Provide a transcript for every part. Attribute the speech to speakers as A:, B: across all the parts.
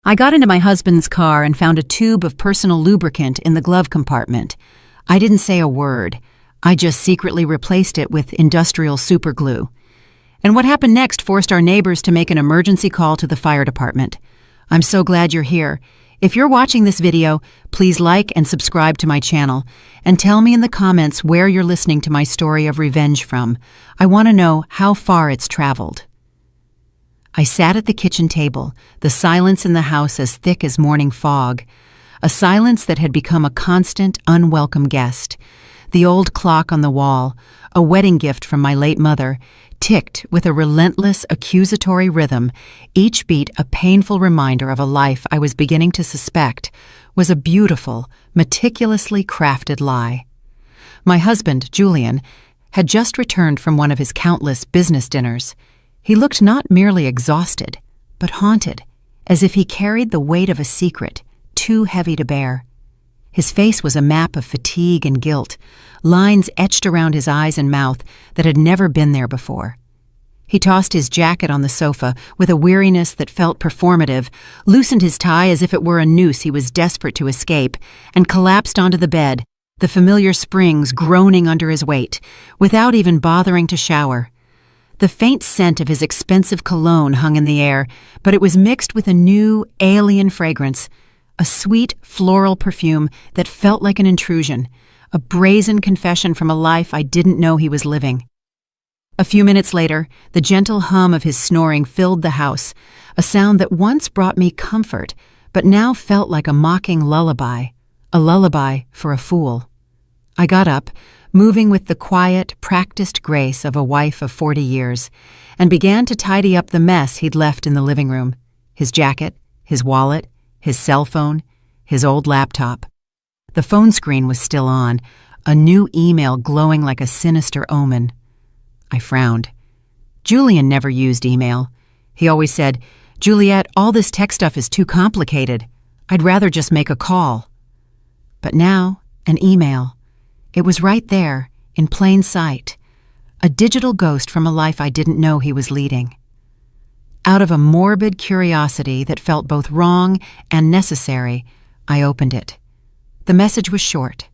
A: I got into my husband's car and found a tube of personal lubricant in the glove compartment. I didn't say a word. I just secretly replaced it with industrial superglue. And what happened next forced our neighbors to make an emergency call to the fire department. I'm so glad you're here. If you're watching this video, please like and subscribe to my channel, and tell me in the comments where you're listening to my story of revenge from. I want to know how far it's traveled. I sat at the kitchen table, the silence in the house as thick as morning fog, a silence that had become a constant, unwelcome guest. The old clock on the wall, a wedding gift from my late mother, ticked with a relentless, accusatory rhythm, each beat a painful reminder of a life I was beginning to suspect was a beautiful, meticulously crafted lie. My husband, Julian, had just returned from one of his countless business dinners. He looked not merely exhausted, but haunted, as if he carried the weight of a secret, too heavy to bear. His face was a map of fatigue and guilt, lines etched around his eyes and mouth that had never been there before. He tossed his jacket on the sofa with a weariness that felt performative, loosened his tie as if it were a noose he was desperate to escape, and collapsed onto the bed, the familiar springs groaning under his weight, without even bothering to shower. The faint scent of his expensive cologne hung in the air, but it was mixed with a new, alien fragrance, a sweet, floral perfume that felt like an intrusion, a brazen confession from a life I didn't know he was living. A few minutes later, the gentle hum of his snoring filled the house, a sound that once brought me comfort, but now felt like a mocking lullaby, a lullaby for a fool. I got up, moving with the quiet, practiced grace of a wife of 40 years, and began to tidy up the mess he'd left in the living room: his jacket, his wallet, his cell phone, his old laptop. The phone screen was still on, a new email glowing like a sinister omen. I frowned. Julian never used email. He always said, "Juliet, all this tech stuff is too complicated. I'd rather just make a call." But now, an email. It was right there, in plain sight. A digital ghost from a life I didn't know he was leading. Out of a morbid curiosity that felt both wrong and necessary, I opened it. The message was short,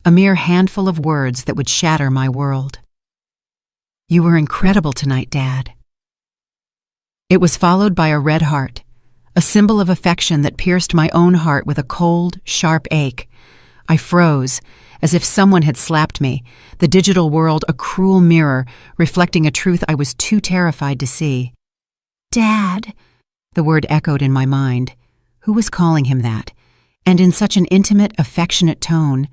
A: a mere handful of words that would shatter my world. "You were incredible tonight, Dad." It was followed by a red heart, a symbol of affection that pierced my own heart with a cold, sharp ache. I froze, as if someone had slapped me, the digital world a cruel mirror reflecting a truth I was too terrified to see. "Dad," the word echoed in my mind. Who was calling him that? And in such an intimate, affectionate tone.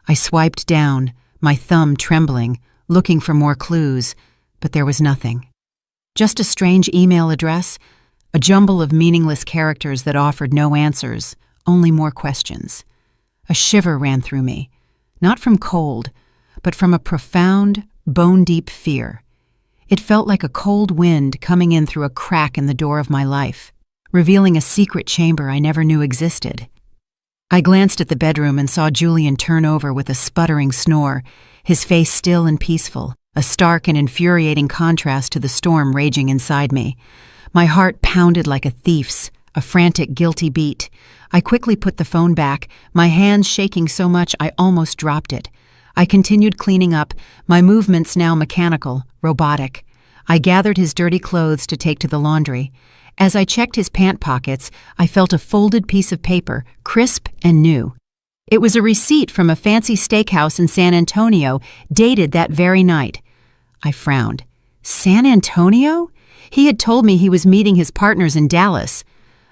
A: I swiped down, my thumb trembling, looking for more clues, but there was nothing. Just a strange email address, a jumble of meaningless characters that offered no answers, only more questions. A shiver ran through me, not from cold, but from a profound, bone-deep fear. It felt like a cold wind coming in through a crack in the door of my life, revealing a secret chamber I never knew existed. I glanced at the bedroom and saw Julian turn over with a sputtering snore, his face still and peaceful, a stark and infuriating contrast to the storm raging inside me. My heart pounded like a thief's, a frantic, guilty beat. I quickly put the phone back, my hands shaking so much I almost dropped it. I continued cleaning up, my movements now mechanical, robotic. I gathered his dirty clothes to take to the laundry. As I checked his pant pockets, I felt a folded piece of paper, crisp and new. It was a receipt from a fancy steakhouse in San Antonio, dated that very night. I frowned. San Antonio? He had told me he was meeting his partners in Dallas.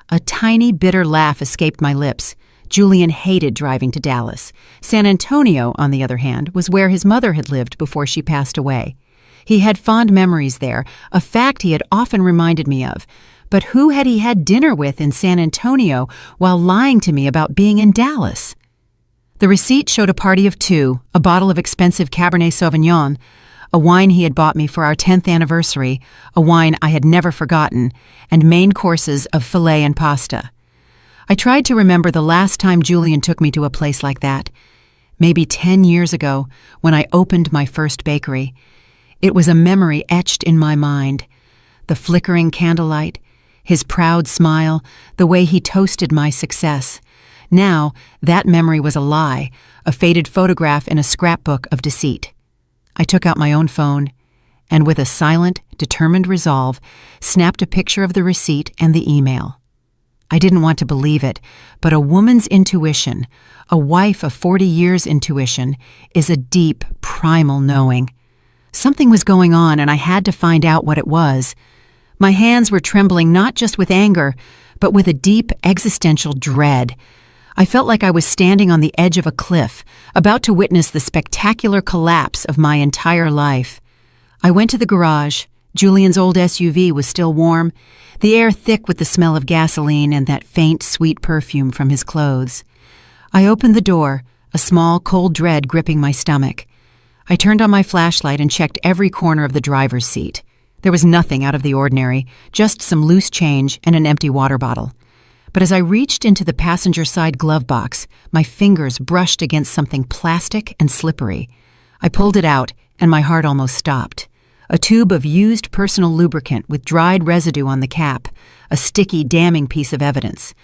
A: A tiny, bitter laugh escaped my lips. Julian hated driving to Dallas. San Antonio, on the other hand, was where his mother had lived before she passed away. He had fond memories there, a fact he had often reminded me of. But who had he had dinner with in San Antonio while lying to me about being in Dallas? The receipt showed a party of 2, a bottle of expensive Cabernet Sauvignon, a wine he had bought me for our 10th anniversary, a wine I had never forgotten, and main courses of filet and pasta. I tried to remember the last time Julian took me to a place like that. Maybe 10 years ago, when I opened my first bakery. It was a memory etched in my mind. The flickering candlelight, His proud smile, the way he toasted my success. Now, that memory was a lie, a faded photograph in a scrapbook of deceit. I took out my own phone, and with a silent, determined resolve, snapped a picture of the receipt and the email. I didn't want to believe it, but a woman's intuition, a wife of 40 years' intuition, is a deep, primal knowing. Something was going on, and I had to find out what it was. My hands were trembling not just with anger, but with a deep existential dread. I felt like I was standing on the edge of a cliff, about to witness the spectacular collapse of my entire life. I went to the garage. Julian's old SUV was still warm, the air thick with the smell of gasoline and that faint, sweet perfume from his clothes. I opened the door, a small, cold dread gripping my stomach. I turned on my flashlight and checked every corner of the driver's seat. There was nothing out of the ordinary, just some loose change and an empty water bottle. But as I reached into the passenger side glove box, my fingers brushed against something plastic and slippery. I pulled it out, and my heart almost stopped. A tube of used personal lubricant with dried residue on the cap, a sticky, damning piece of evidence.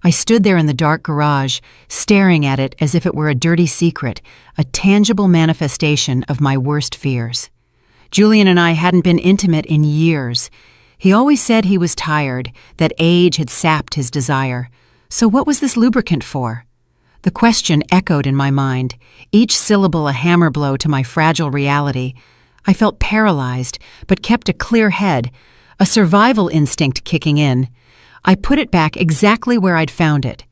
A: I stood there in the dark garage, staring at it as if it were a dirty secret, a tangible manifestation of my worst fears. Julian and I hadn't been intimate in years. He always said he was tired, that age had sapped his desire. So what was this lubricant for? The question echoed in my mind, each syllable a hammer blow to my fragile reality. I felt paralyzed, but kept a clear head, a survival instinct kicking in. I put it back exactly where I'd found it.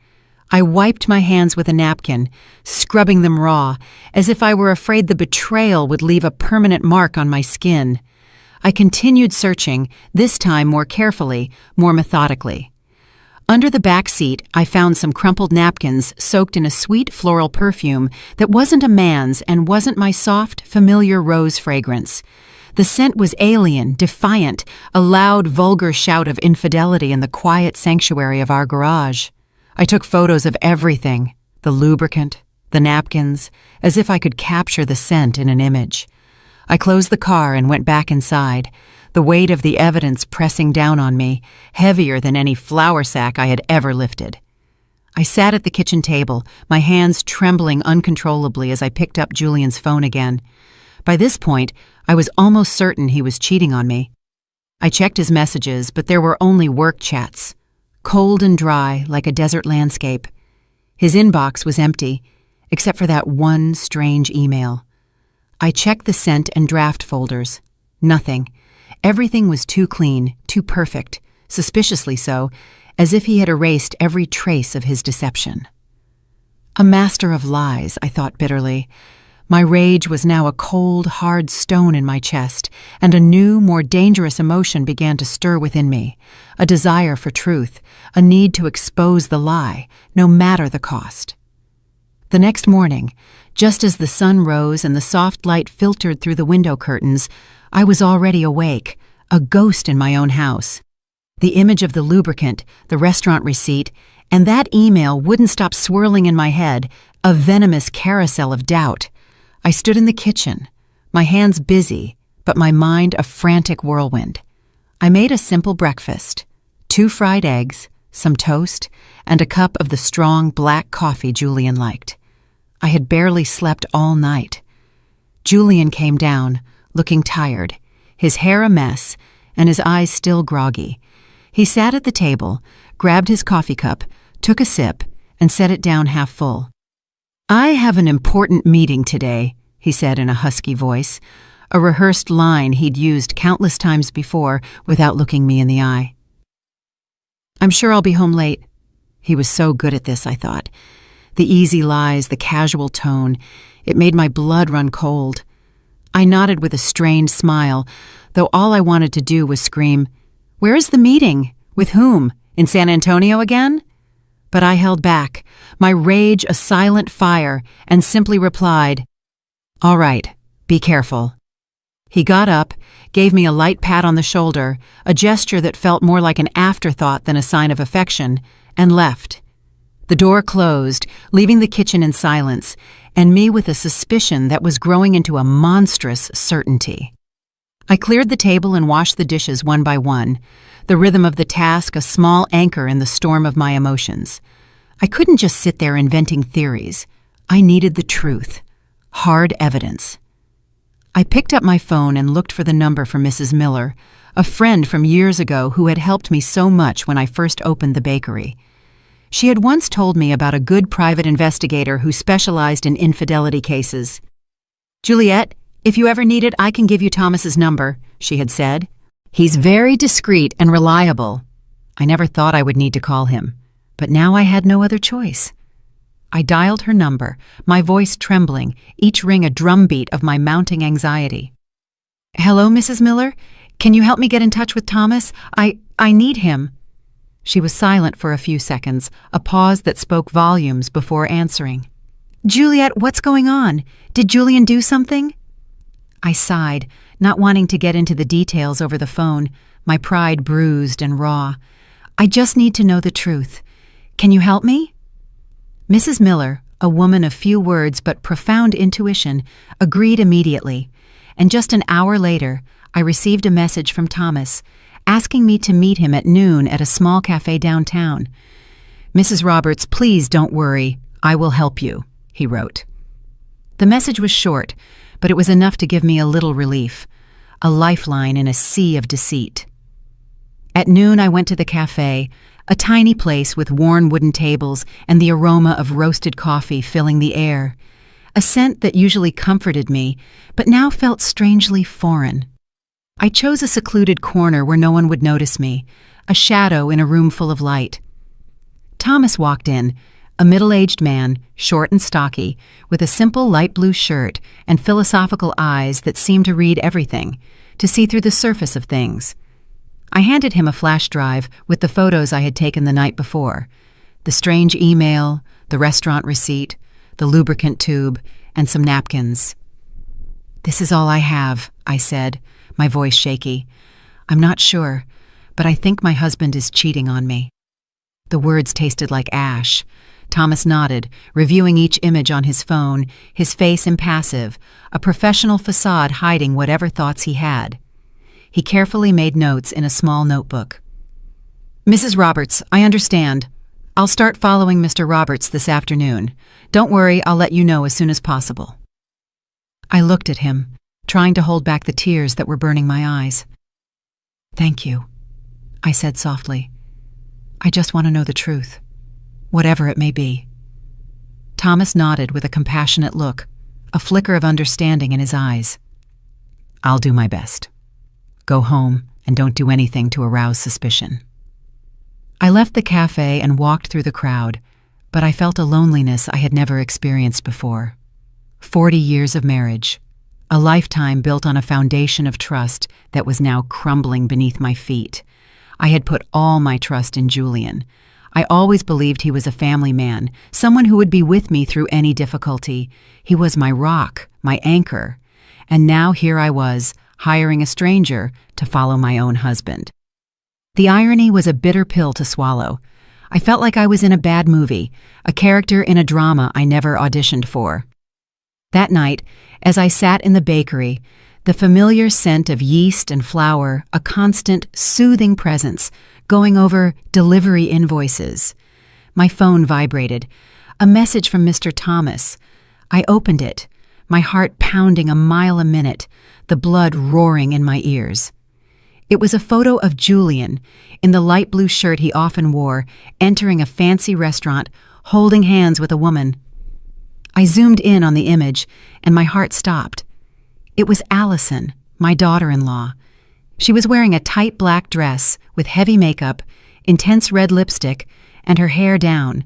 A: I wiped my hands with a napkin, scrubbing them raw, as if I were afraid the betrayal would leave a permanent mark on my skin. I continued searching, this time more carefully, more methodically. Under the back seat, I found some crumpled napkins soaked in a sweet floral perfume that wasn't a man's and wasn't my soft, familiar rose fragrance. The scent was alien, defiant, a loud, vulgar shout of infidelity in the quiet sanctuary of our garage. I took photos of everything, the lubricant, the napkins, as if I could capture the scent in an image. I closed the car and went back inside, the weight of the evidence pressing down on me, heavier than any flour sack I had ever lifted. I sat at the kitchen table, my hands trembling uncontrollably as I picked up Julian's phone again. By this point, I was almost certain he was cheating on me. I checked his messages, but there were only work chats, cold and dry like a desert landscape. His inbox was empty, except for that one strange email. I checked the sent and draft folders. Nothing. Everything was too clean, too perfect, suspiciously so, as if he had erased every trace of his deception. A master of lies, I thought bitterly. My rage was now a cold, hard stone in my chest, and a new, more dangerous emotion began to stir within me, a desire for truth, a need to expose the lie, no matter the cost. The next morning, just as the sun rose and the soft light filtered through the window curtains, I was already awake, a ghost in my own house. The image of the lubricant, the restaurant receipt, and that email wouldn't stop swirling in my head, a venomous carousel of doubt. I stood in the kitchen, my hands busy, but my mind a frantic whirlwind. I made a simple breakfast, 2 fried eggs, some toast, and a cup of the strong black coffee Julian liked. I had barely slept all night. Julian came down, looking tired, his hair a mess, and his eyes still groggy. He sat at the table, grabbed his coffee cup, took a sip, and set it down half full. "I have an important meeting today," he said in a husky voice, a rehearsed line he'd used countless times before without looking me in the eye. "I'm sure I'll be home late." He was so good at this, I thought. The easy lies, the casual tone, it made my blood run cold. I nodded with a strained smile, though all I wanted to do was scream, "Where is the meeting? With whom? In San Antonio again?" But I held back, my rage a silent fire, and simply replied, "All right, be careful." He got up, gave me a light pat on the shoulder, a gesture that felt more like an afterthought than a sign of affection, and left. The door closed, leaving the kitchen in silence, and me with a suspicion that was growing into a monstrous certainty. I cleared the table and washed the dishes one by one, the rhythm of the task a small anchor in the storm of my emotions. I couldn't just sit there inventing theories. I needed the truth, hard evidence. I picked up my phone and looked for the number for Mrs. Miller, a friend from years ago who had helped me so much when I first opened the bakery. She had once told me about a good private investigator who specialized in infidelity cases. "Juliet, if you ever need it, I can give you Thomas's number," she had said. "He's very discreet and reliable." I never thought I would need to call him, but now I had no other choice. I dialed her number, my voice trembling, each ring a drumbeat of my mounting anxiety. "Hello, Mrs. Miller? Can you help me get in touch with Thomas? I need him." She was silent for a few seconds, a pause that spoke volumes before answering. "Juliet, what's going on? Did Julian do something?" I sighed, not wanting to get into the details over the phone, my pride bruised and raw. "I just need to know the truth. Can you help me?" Mrs. Miller, a woman of few words but profound intuition, agreed immediately, and just an hour later, I received a message from Thomas, asking me to meet him at noon at a small cafe downtown. "Mrs. Roberts, please don't worry. I will help you," he wrote. The message was short, but it was enough to give me a little relief, a lifeline in a sea of deceit. At noon, I went to the cafe, a tiny place with worn wooden tables and the aroma of roasted coffee filling the air, a scent that usually comforted me, but now felt strangely foreign. I chose a secluded corner where no one would notice me, a shadow in a room full of light. Thomas walked in, a middle-aged man, short and stocky, with a simple light blue shirt and philosophical eyes that seemed to read everything, to see through the surface of things. I handed him a flash drive with the photos I had taken the night before, the strange email, the restaurant receipt, the lubricant tube, and some napkins. "This is all I have," I said, my voice shaky. "I'm not sure, but I think my husband is cheating on me." The words tasted like ash. Thomas nodded, reviewing each image on his phone, his face impassive, a professional facade hiding whatever thoughts he had. He carefully made notes in a small notebook. "Mrs. Roberts, I understand. I'll start following Mr. Roberts this afternoon. Don't worry, I'll let you know as soon as possible." I looked at him, trying to hold back the tears that were burning my eyes. "Thank you," I said softly. "I just want to know the truth, whatever it may be." Thomas nodded with a compassionate look, a flicker of understanding in his eyes. "I'll do my best. Go home and don't do anything to arouse suspicion." I left the cafe and walked through the crowd, but I felt a loneliness I had never experienced before. 40 years of marriage, a lifetime built on a foundation of trust that was now crumbling beneath my feet. I had put all my trust in Julian. I always believed he was a family man, someone who would be with me through any difficulty. He was my rock, my anchor. And now here I was, hiring a stranger to follow my own husband. The irony was a bitter pill to swallow. I felt like I was in a bad movie, a character in a drama I never auditioned for. That night, as I sat in the bakery, the familiar scent of yeast and flour, a constant, soothing presence, going over delivery invoices. My phone vibrated. A message from Mr. Thomas. I opened it, my heart pounding a mile a minute, the blood roaring in my ears. It was a photo of Julian, in the light blue shirt he often wore, entering a fancy restaurant, holding hands with a woman. I zoomed in on the image, and my heart stopped. It was Allison, my daughter-in-law. She was wearing a tight black dress with heavy makeup, intense red lipstick, and her hair down.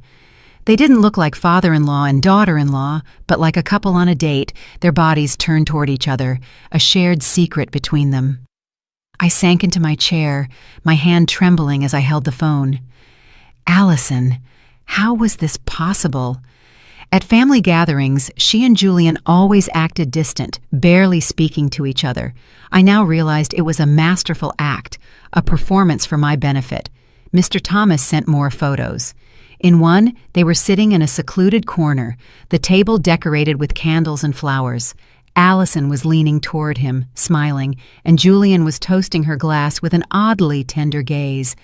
A: They didn't look like father-in-law and daughter-in-law, but like a couple on a date, their bodies turned toward each other, a shared secret between them. I sank into my chair, my hand trembling as I held the phone. Allison, how was this possible? At family gatherings, she and Julian always acted distant, barely speaking to each other. I now realized it was a masterful act, a performance for my benefit. Mr. Thomas sent more photos. In one, they were sitting in a secluded corner, the table decorated with candles and flowers. Allison was leaning toward him, smiling, and Julian was toasting her glass with an oddly tender gaze.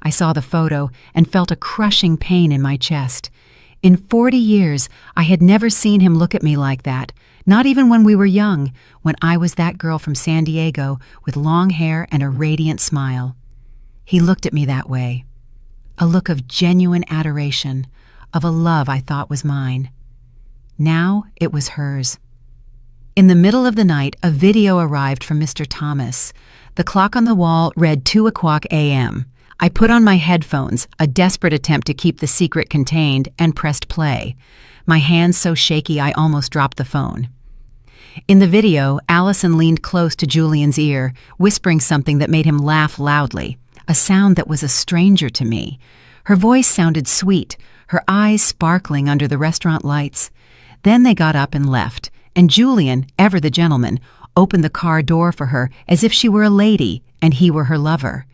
A: I saw the photo and felt a crushing pain in my chest. In 40 years, I had never seen him look at me like that, not even when we were young, when I was that girl from San Diego with long hair and a radiant smile. He looked at me that way. A look of genuine adoration, of a love I thought was mine. Now it was hers. In the middle of the night, a video arrived from Mr. Thomas. The clock on the wall read 2:00 a.m. I put on my headphones, a desperate attempt to keep the secret contained, and pressed play. My hands so shaky I almost dropped the phone. In the video, Allison leaned close to Julian's ear, whispering something that made him laugh loudly, a sound that was a stranger to me. Her voice sounded sweet, her eyes sparkling under the restaurant lights. Then they got up and left, and Julian, ever the gentleman, opened the car door for her as if she were a lady and he were her lover.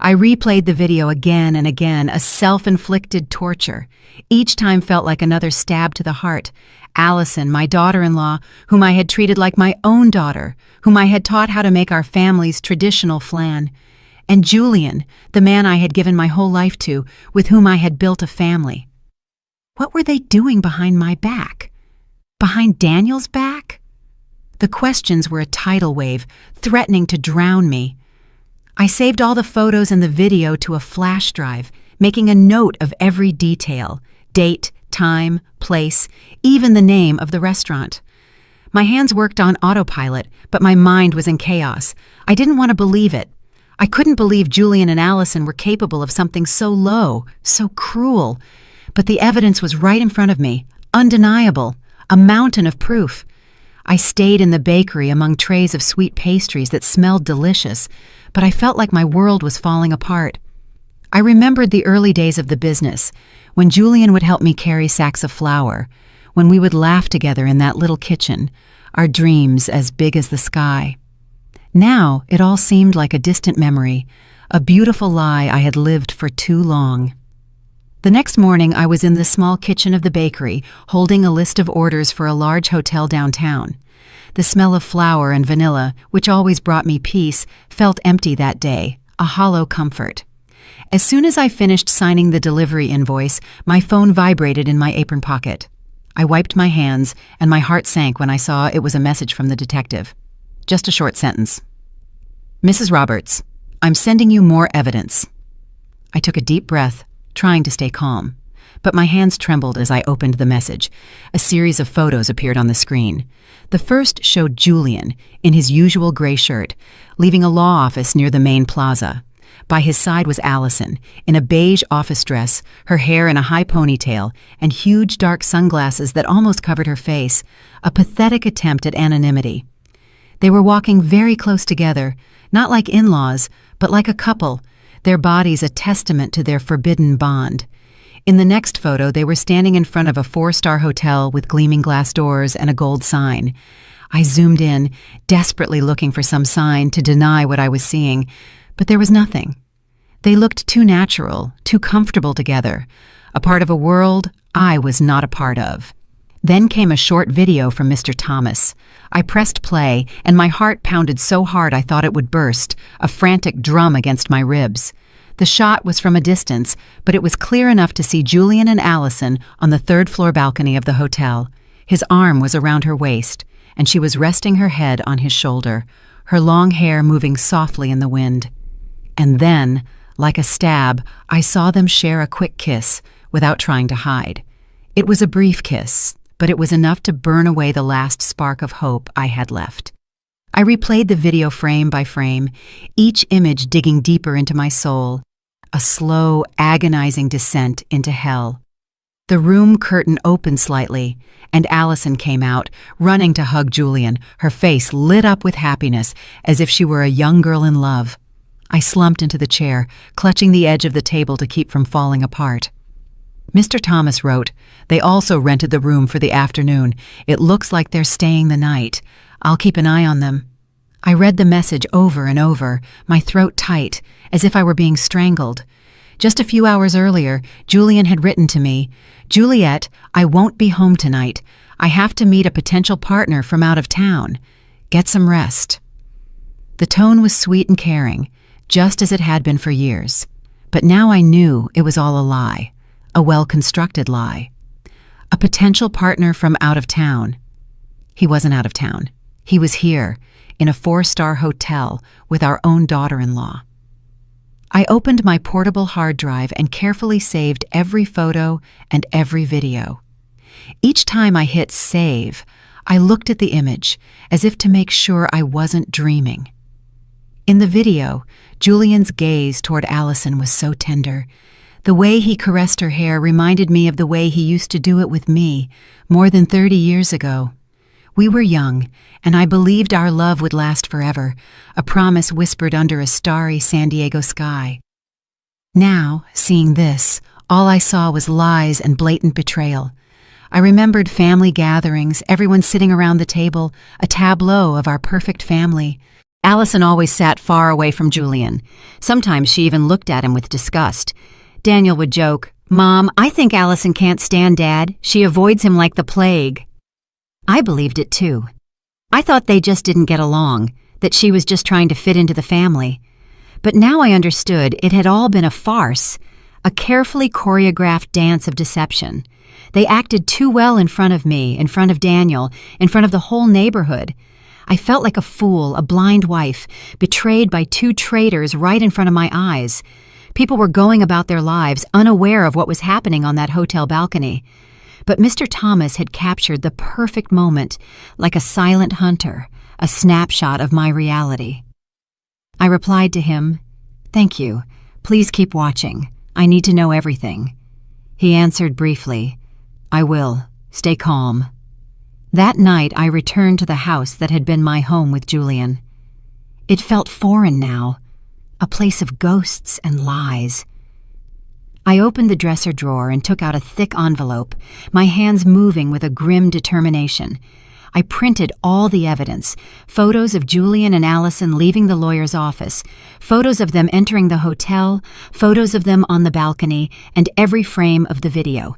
A: I replayed the video again and again, a self-inflicted torture. Each time felt like another stab to the heart. Allison, my daughter-in-law, whom I had treated like my own daughter, whom I had taught how to make our family's traditional flan. And Julian, the man I had given my whole life to, with whom I had built a family. What were they doing behind my back? Behind Daniel's back? The questions were a tidal wave, threatening to drown me. I saved all the photos and the video to a flash drive, making a note of every detail, date, time, place, even the name of the restaurant. My hands worked on autopilot, but my mind was in chaos. I didn't want to believe it. I couldn't believe Julian and Allison were capable of something so low, so cruel. But the evidence was right in front of me, undeniable, a mountain of proof. I stayed in the bakery among trays of sweet pastries that smelled delicious, but I felt like my world was falling apart. I remembered the early days of the business, when Julian would help me carry sacks of flour, when we would laugh together in that little kitchen, our dreams as big as the sky. Now it all seemed like a distant memory, a beautiful lie I had lived for too long. The next morning I was in the small kitchen of the bakery, holding a list of orders for a large hotel downtown. The smell of flour and vanilla, which always brought me peace, felt empty that day, a hollow comfort. As soon as I finished signing the delivery invoice, my phone vibrated in my apron pocket. I wiped my hands, and my heart sank when I saw it was a message from the detective. Just a short sentence. Mrs. Roberts, I'm sending you more evidence. I took a deep breath, trying to stay calm. But my hands trembled as I opened the message. A series of photos appeared on the screen. The first showed Julian, in his usual gray shirt, leaving a law office near the main plaza. By his side was Allison, in a beige office dress, her hair in a high ponytail, and huge dark sunglasses that almost covered her face, a pathetic attempt at anonymity. They were walking very close together, not like in-laws, but like a couple, their bodies a testament to their forbidden bond. In the next photo, they were standing in front of a 4-star hotel with gleaming glass doors and a gold sign. I zoomed in, desperately looking for some sign to deny what I was seeing, but there was nothing. They looked too natural, too comfortable together, a part of a world I was not a part of. Then came a short video from Mr. Thomas. I pressed play, and my heart pounded so hard I thought it would burst, a frantic drum against my ribs. The shot was from a distance, but it was clear enough to see Julian and Allison on the 3rd-floor balcony of the hotel. His arm was around her waist, and she was resting her head on his shoulder, her long hair moving softly in the wind. And then, like a stab, I saw them share a quick kiss, without trying to hide. It was a brief kiss, but it was enough to burn away the last spark of hope I had left. I replayed the video frame by frame, each image digging deeper into my soul, a slow, agonizing descent into hell. The room curtain opened slightly, and Allison came out, running to hug Julian, her face lit up with happiness, as if she were a young girl in love. I slumped into the chair, clutching the edge of the table to keep from falling apart. Mr. Thomas wrote, "They also rented the room for the afternoon. It looks like they're staying the night. I'll keep an eye on them." I read the message over and over, my throat tight, as if I were being strangled. Just a few hours earlier, Julian had written to me, "Juliet, I won't be home tonight. I have to meet a potential partner from out of town. Get some rest." The tone was sweet and caring, just as it had been for years. But now I knew it was all a lie, a well-constructed lie. A potential partner from out of town. He wasn't out of town. He was here, in a 4-star hotel with our own daughter-in-law. I opened my portable hard drive and carefully saved every photo and every video. Each time I hit save, I looked at the image as if to make sure I wasn't dreaming. In the video, Julian's gaze toward Allison was so tender. The way he caressed her hair reminded me of the way he used to do it with me more than 30 years ago. We were young, and I believed our love would last forever, a promise whispered under a starry San Diego sky. Now, seeing this, all I saw was lies and blatant betrayal. I remembered family gatherings, everyone sitting around the table, a tableau of our perfect family. Allison always sat far away from Julian. Sometimes she even looked at him with disgust. Daniel would joke, "Mom, I think Allison can't stand Dad. She avoids him like the plague." I believed it too. I thought they just didn't get along, that she was just trying to fit into the family. But now I understood it had all been a farce, a carefully choreographed dance of deception. They acted too well in front of me, in front of Daniel, in front of the whole neighborhood. I felt like a fool, a blind wife, betrayed by 2 traitors right in front of my eyes. People were going about their lives unaware of what was happening on that hotel balcony. But Mr. Thomas had captured the perfect moment, like a silent hunter, a snapshot of my reality. I replied to him, "Thank you. Please keep watching. I need to know everything." He answered briefly, "I will. Stay calm." That night I returned to the house that had been my home with Julian. It felt foreign now, a place of ghosts and lies. I opened the dresser drawer and took out a thick envelope, my hands moving with a grim determination. I printed all the evidence, photos of Julian and Allison leaving the lawyer's office, photos of them entering the hotel, photos of them on the balcony, and every frame of the video.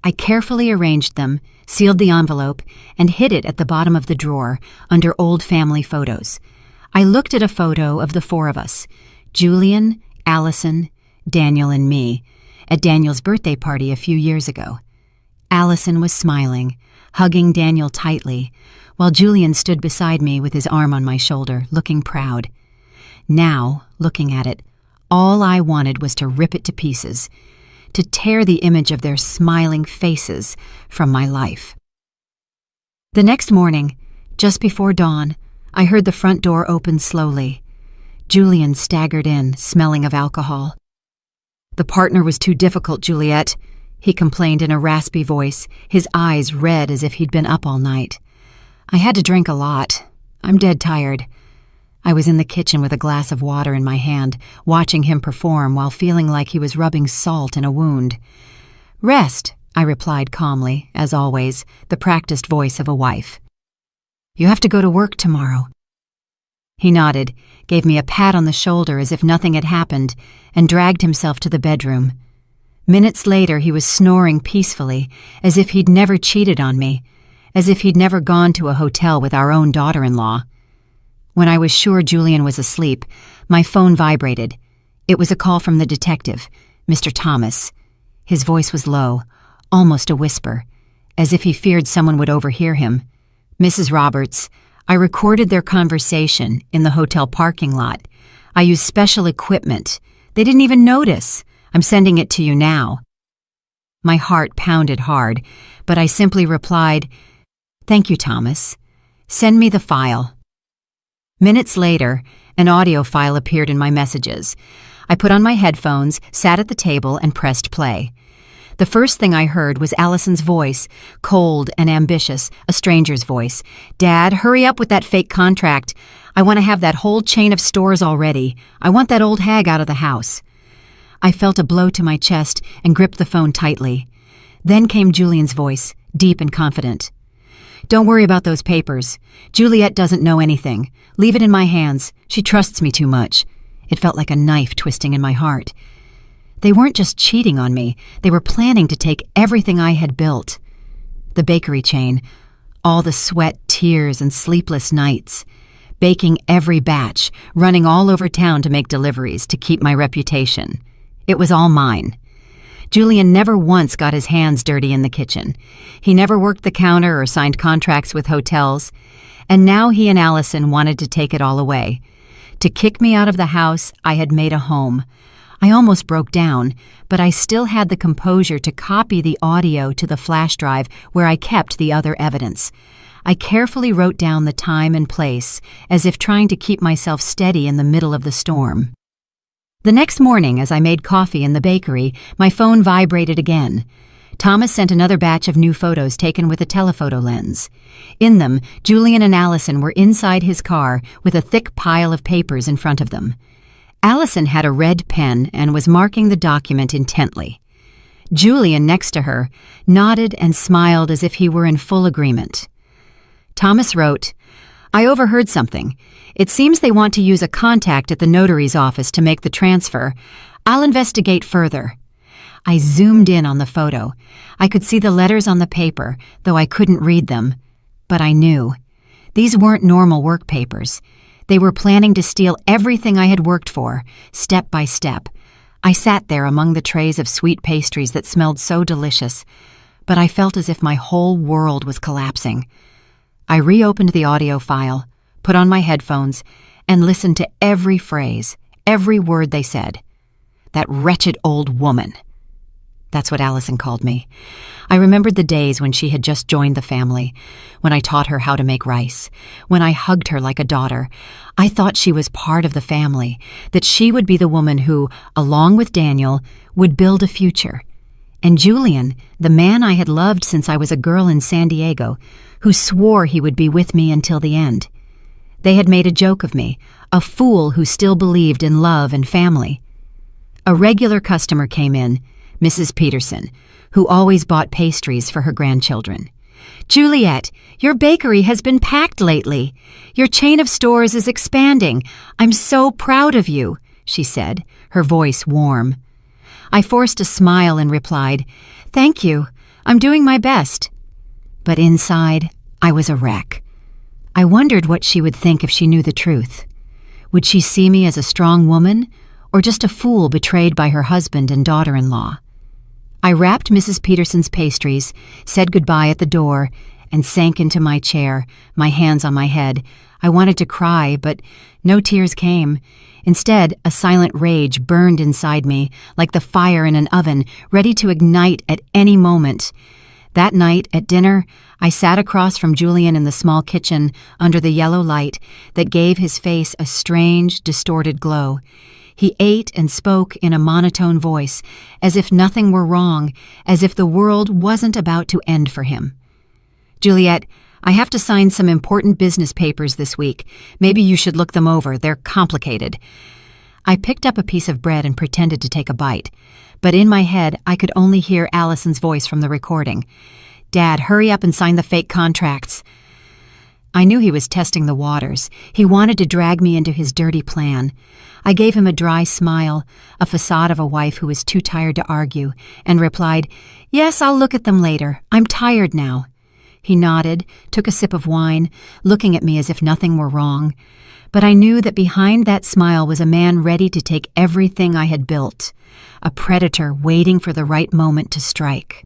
A: I carefully arranged them, sealed the envelope, and hid it at the bottom of the drawer, under old family photos. I looked at a photo of the 4 of us, Julian, Allison, Daniel, and me, at Daniel's birthday party a few years ago. Allison was smiling, hugging Daniel tightly, while Julian stood beside me with his arm on my shoulder, looking proud. Now, looking at it, all I wanted was to rip it to pieces, to tear the image of their smiling faces from my life. The next morning, just before dawn, I heard the front door open slowly. Julian staggered in, smelling of alcohol. "The partner was too difficult, Juliet," he complained in a raspy voice, his eyes red as if he'd been up all night. "I had to drink a lot. I'm dead tired." I was in the kitchen with a glass of water in my hand, watching him perform while feeling like he was rubbing salt in a wound. "Rest," I replied calmly, as always, the practiced voice of a wife. "You have to go to work tomorrow." He nodded, gave me a pat on the shoulder as if nothing had happened, and dragged himself to the bedroom. Minutes later, he was snoring peacefully, as if he'd never cheated on me, as if he'd never gone to a hotel with our own daughter-in-law. When I was sure Julian was asleep, my phone vibrated. It was a call from the detective, Mr. Thomas. His voice was low, almost a whisper, as if he feared someone would overhear him. "Mrs. Roberts, I recorded their conversation in the hotel parking lot. I used special equipment. They didn't even notice. I'm sending it to you now." My heart pounded hard, but I simply replied, "Thank you, Thomas. Send me the file." Minutes later, an audio file appeared in my messages. I put on my headphones, sat at the table, and pressed play. The first thing I heard was Allison's voice, cold and ambitious, a stranger's voice. "Dad, hurry up with that fake contract. I want to have that whole chain of stores already. I want that old hag out of the house." I felt a blow to my chest and gripped the phone tightly. Then came Julian's voice, deep and confident. "Don't worry about those papers. Juliet doesn't know anything. Leave it in my hands. She trusts me too much." It felt like a knife twisting in my heart. They weren't just cheating on me, they were planning to take everything I had built. The bakery chain, all the sweat, tears, and sleepless nights. Baking every batch, running all over town to make deliveries to keep my reputation. It was all mine. Julian never once got his hands dirty in the kitchen. He never worked the counter or signed contracts with hotels. And now he and Allison wanted to take it all away. To kick me out of the house I had made a home. I almost broke down, but I still had the composure to copy the audio to the flash drive where I kept the other evidence. I carefully wrote down the time and place, as if trying to keep myself steady in the middle of the storm. The next morning, as I made coffee in the bakery, my phone vibrated again. Thomas sent another batch of new photos taken with a telephoto lens. In them, Julian and Allison were inside his car with a thick pile of papers in front of them. Allison had a red pen and was marking the document intently. Julian, next to her, nodded and smiled as if he were in full agreement. Thomas wrote, "I overheard something. It seems they want to use a contact at the notary's office to make the transfer. I'll investigate further." I zoomed in on the photo. I could see the letters on the paper, though I couldn't read them. But I knew. These weren't normal work papers. They were planning to steal everything I had worked for, step by step. I sat there among the trays of sweet pastries that smelled so delicious, but I felt as if my whole world was collapsing. I reopened the audio file, put on my headphones, and listened to every phrase, every word they said. That wretched old woman. That's what Allison called me. I remembered the days when she had just joined the family, when I taught her how to make rice, when I hugged her like a daughter. I thought she was part of the family, that she would be the woman who, along with Daniel, would build a future. And Julian, the man I had loved since I was a girl in San Diego, who swore he would be with me until the end. They had made a joke of me, a fool who still believed in love and family. A regular customer came in, Mrs. Peterson, who always bought pastries for her grandchildren. "Juliet, your bakery has been packed lately. Your chain of stores is expanding. I'm so proud of you," she said, her voice warm. I forced a smile and replied, "Thank you. I'm doing my best." But inside, I was a wreck. I wondered what she would think if she knew the truth. Would she see me as a strong woman, or just a fool betrayed by her husband and daughter-in-law? I wrapped Mrs. Peterson's pastries, said goodbye at the door, and sank into my chair, my hands on my head. I wanted to cry, but no tears came. Instead, a silent rage burned inside me, like the fire in an oven, ready to ignite at any moment. That night, at dinner, I sat across from Julian in the small kitchen under the yellow light that gave his face a strange, distorted glow. He ate and spoke in a monotone voice, as if nothing were wrong, as if the world wasn't about to end for him. "Juliet, I have to sign some important business papers this week. Maybe you should look them over. They're complicated." I picked up a piece of bread and pretended to take a bite, but in my head I could only hear Allison's voice from the recording. "Dad, hurry up and sign the fake contracts." I knew he was testing the waters. He wanted to drag me into his dirty plan. I gave him a dry smile, a facade of a wife who was too tired to argue, and replied, "Yes, I'll look at them later. I'm tired now." He nodded, took a sip of wine, looking at me as if nothing were wrong. But I knew that behind that smile was a man ready to take everything I had built, a predator waiting for the right moment to strike.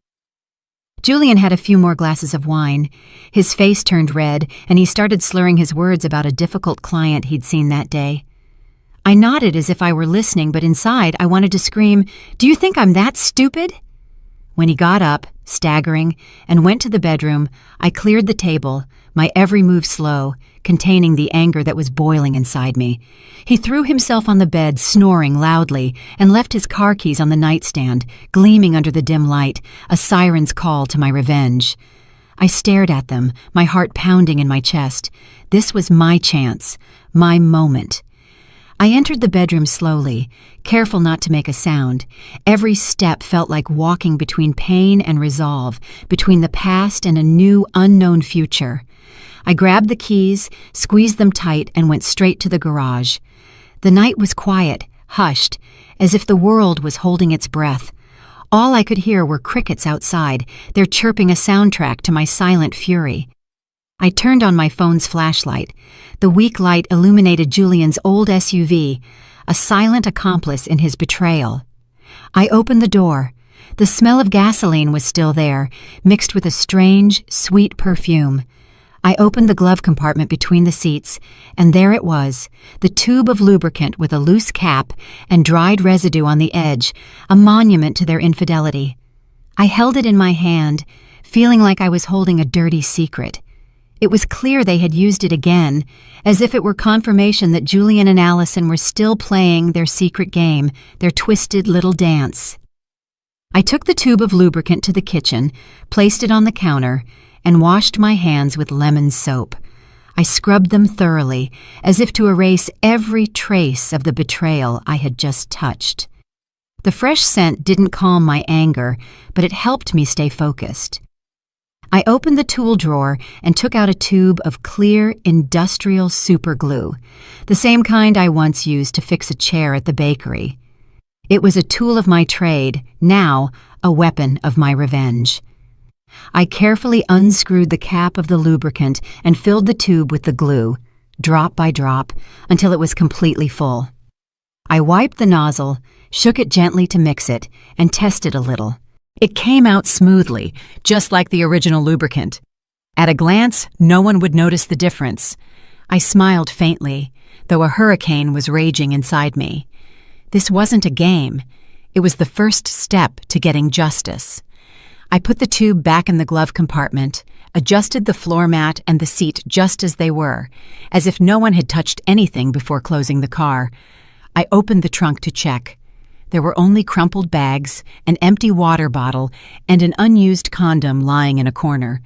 A: Julian had a few more glasses of wine. His face turned red, and he started slurring his words about a difficult client he'd seen that day. I nodded as if I were listening, but inside I wanted to scream, "Do you think I'm that stupid?" When he got up, staggering, and went to the bedroom, I cleared the table, my every move slow, containing the anger that was boiling inside me. He threw himself on the bed, snoring loudly, and left his car keys on the nightstand, gleaming under the dim light, a siren's call to my revenge. I stared at them, my heart pounding in my chest. This was my chance, my moment. I entered the bedroom slowly, careful not to make a sound. Every step felt like walking between pain and resolve, between the past and a new, unknown future. I grabbed the keys, squeezed them tight, and went straight to the garage. The night was quiet, hushed, as if the world was holding its breath. All I could hear were crickets outside, their chirping a soundtrack to my silent fury. I turned on my phone's flashlight. The weak light illuminated Julian's old SUV, a silent accomplice in his betrayal. I opened the door. The smell of gasoline was still there, mixed with a strange, sweet perfume. I opened the glove compartment between the seats, and there it was, the tube of lubricant with a loose cap and dried residue on the edge, a monument to their infidelity. I held it in my hand, feeling like I was holding a dirty secret. It was clear they had used it again, as if it were confirmation that Julian and Allison were still playing their secret game, their twisted little dance. I took the tube of lubricant to the kitchen, placed it on the counter, and washed my hands with lemon soap. I scrubbed them thoroughly, as if to erase every trace of the betrayal I had just touched. The fresh scent didn't calm my anger, but it helped me stay focused. I opened the tool drawer and took out a tube of clear industrial superglue, the same kind I once used to fix a chair at the bakery. It was a tool of my trade, now a weapon of my revenge. I carefully unscrewed the cap of the lubricant and filled the tube with the glue, drop by drop, until it was completely full. I wiped the nozzle, shook it gently to mix it, and tested a little. It came out smoothly, just like the original lubricant. At a glance, no one would notice the difference. I smiled faintly, though a hurricane was raging inside me. This wasn't a game. It was the first step to getting justice. I put the tube back in the glove compartment, adjusted the floor mat and the seat just as they were, as if no one had touched anything before closing the car. I opened the trunk to check. There were only crumpled bags, an empty water bottle, and an unused condom lying in a corner.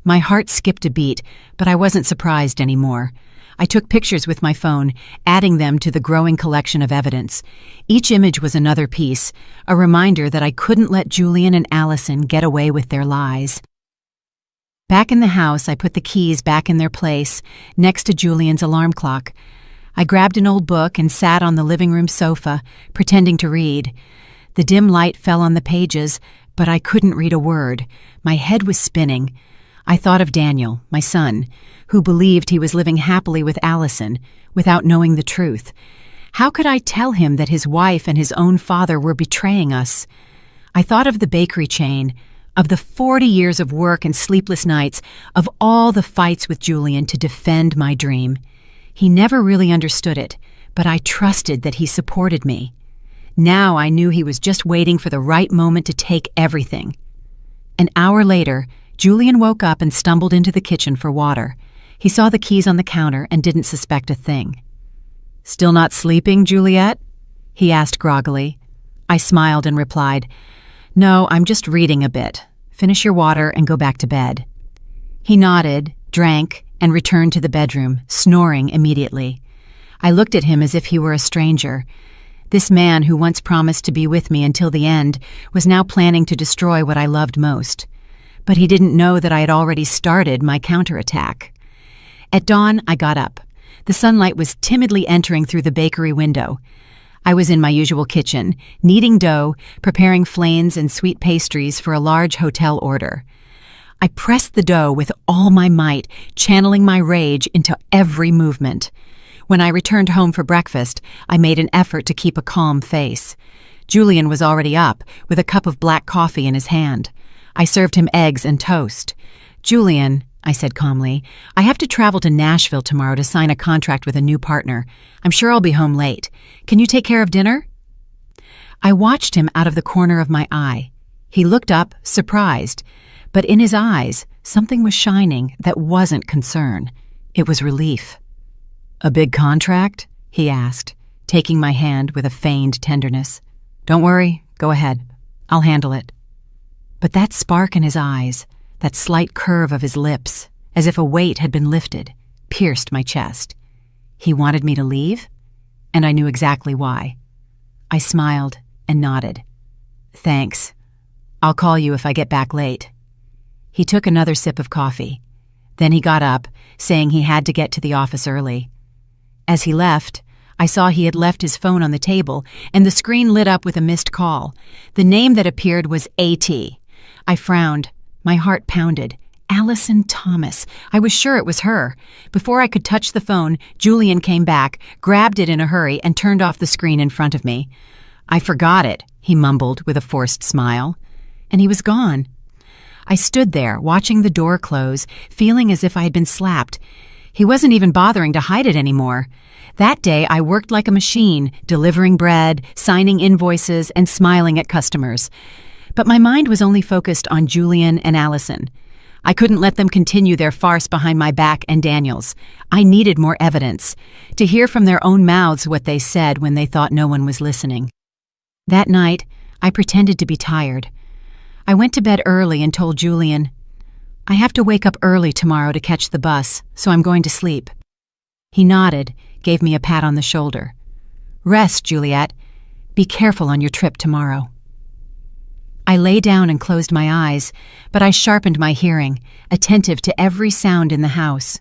A: My heart skipped a beat, but I wasn't surprised anymore. I took pictures with my phone, adding them to the growing collection of evidence. Each image was another piece, a reminder that I couldn't let Julian and Allison get away with their lies. Back in the house, I put the keys back in their place, next to Julian's alarm clock. I grabbed an old book and sat on the living room sofa, pretending to read. The dim light fell on the pages, but I couldn't read a word. My head was spinning. I thought of Daniel, my son, who believed he was living happily with Allison, without knowing the truth. How could I tell him that his wife and his own father were betraying us? I thought of the bakery chain, of the 40 years of work and sleepless nights, of all the fights with Julian to defend my dream. He never really understood it, but I trusted that he supported me. Now I knew he was just waiting for the right moment to take everything. An hour later, Julian woke up and stumbled into the kitchen for water. He saw the keys on the counter and didn't suspect a thing. "Still not sleeping, Juliet?" he asked groggily. I smiled and replied, "No, I'm just reading a bit. Finish your water and go back to bed." He nodded, drank, and returned to the bedroom, snoring immediately. I looked at him as if he were a stranger. This man who once promised to be with me until the end was now planning to destroy what I loved most. But he didn't know that I had already started my counterattack. At dawn, I got up. The sunlight was timidly entering through the bakery window. I was in my usual kitchen, kneading dough, preparing flanes and sweet pastries for a large hotel order. I pressed the dough with all my might, channeling my rage into every movement. When I returned home for breakfast, I made an effort to keep a calm face. Julian was already up, with a cup of black coffee in his hand. I served him eggs and toast. "Julian," I said calmly, "I have to travel to Nashville tomorrow to sign a contract with a new partner. I'm sure I'll be home late. Can you take care of dinner?" I watched him out of the corner of my eye. He looked up, surprised, but in his eyes, something was shining that wasn't concern. It was relief. "A big contract?" he asked, taking my hand with a feigned tenderness. "Don't worry, go ahead. I'll handle it." But that spark in his eyes, that slight curve of his lips, as if a weight had been lifted, pierced my chest. He wanted me to leave, and I knew exactly why. I smiled and nodded. "Thanks. I'll call you if I get back late." He took another sip of coffee. Then he got up, saying he had to get to the office early. As he left, I saw he had left his phone on the table, and the screen lit up with a missed call. The name that appeared was A.T. I frowned. My heart pounded. Allison Thomas. I was sure it was her. Before I could touch the phone, Julian came back, grabbed it in a hurry, and turned off the screen in front of me. "I forgot it," he mumbled with a forced smile. And he was gone. I stood there, watching the door close, feeling as if I had been slapped. He wasn't even bothering to hide it anymore. That day, I worked like a machine, delivering bread, signing invoices, and smiling at customers. But my mind was only focused on Julian and Allison. I couldn't let them continue their farce behind my back and Daniel's. I needed more evidence, to hear from their own mouths what they said when they thought no one was listening. That night, I pretended to be tired. I went to bed early and told Julian, "I have to wake up early tomorrow to catch the bus, so I'm going to sleep." He nodded, gave me a pat on the shoulder. "Rest, Juliet. Be careful on your trip tomorrow." I lay down and closed my eyes, but I sharpened my hearing, attentive to every sound in the house.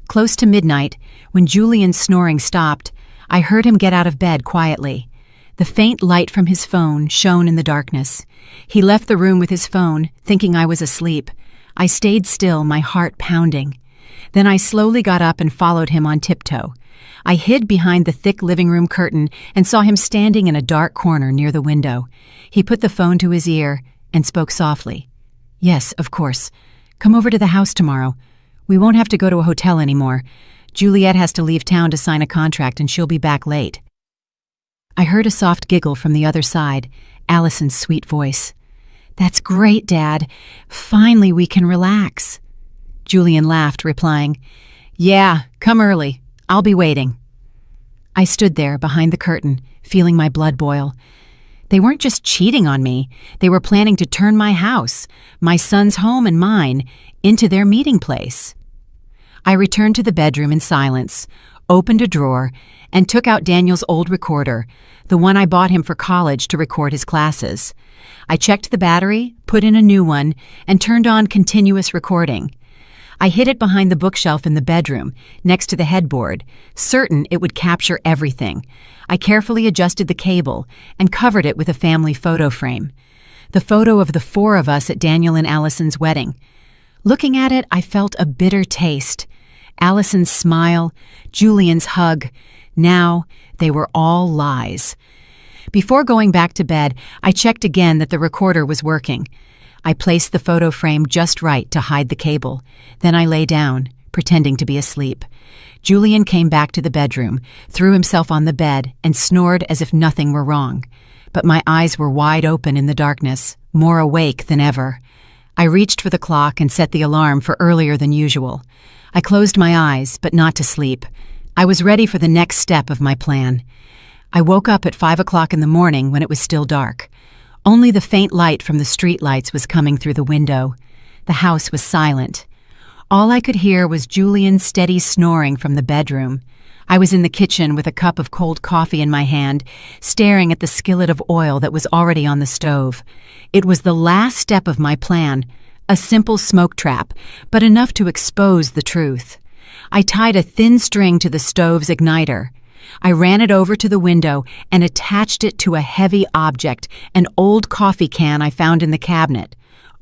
A: Close to midnight, when Julian's snoring stopped, I heard him get out of bed quietly. The faint light from his phone shone in the darkness. He left the room with his phone, thinking I was asleep. I stayed still, my heart pounding. Then I slowly got up and followed him on tiptoe. I hid behind the thick living room curtain and saw him standing in a dark corner near the window. He put the phone to his ear and spoke softly. "Yes, of course. Come over to the house tomorrow. We won't have to go to a hotel anymore. Juliet has to leave town to sign a contract and she'll be back late." I heard a soft giggle from the other side, Allison's sweet voice. "That's great, Dad. Finally we can relax." Julian laughed, replying, "Yeah, come early. I'll be waiting." I stood there behind the curtain, feeling my blood boil. They weren't just cheating on me. They were planning to turn my house, my son's home and mine, into their meeting place. I returned to the bedroom in silence, opened a drawer, and took out Daniel's old recorder, the one I bought him for college to record his classes. I checked the battery, put in a new one, and turned on continuous recording. I hid it behind the bookshelf in the bedroom, next to the headboard, certain it would capture everything. I carefully adjusted the cable and covered it with a family photo frame. The photo of the four of us at Daniel and Allison's wedding. Looking at it, I felt a bitter taste. Allison's smile, Julian's hug. Now, they were all lies. Before going back to bed, I checked again that the recorder was working. I placed the photo frame just right to hide the cable. Then I lay down, pretending to be asleep. Julian came back to the bedroom, threw himself on the bed, and snored as if nothing were wrong. But my eyes were wide open in the darkness, more awake than ever. I reached for the clock and set the alarm for earlier than usual. I closed my eyes, but not to sleep. I was ready for the next step of my plan. I woke up at 5 o'clock in the morning when it was still dark. Only the faint light from the street lights was coming through the window. The house was silent. All I could hear was Julian's steady snoring from the bedroom. I was in the kitchen with a cup of cold coffee in my hand, staring at the skillet of oil that was already on the stove. It was the last step of my plan, a simple smoke trap, but enough to expose the truth. I tied a thin string to the stove's igniter. I ran it over to the window and attached it to a heavy object, an old coffee can I found in the cabinet.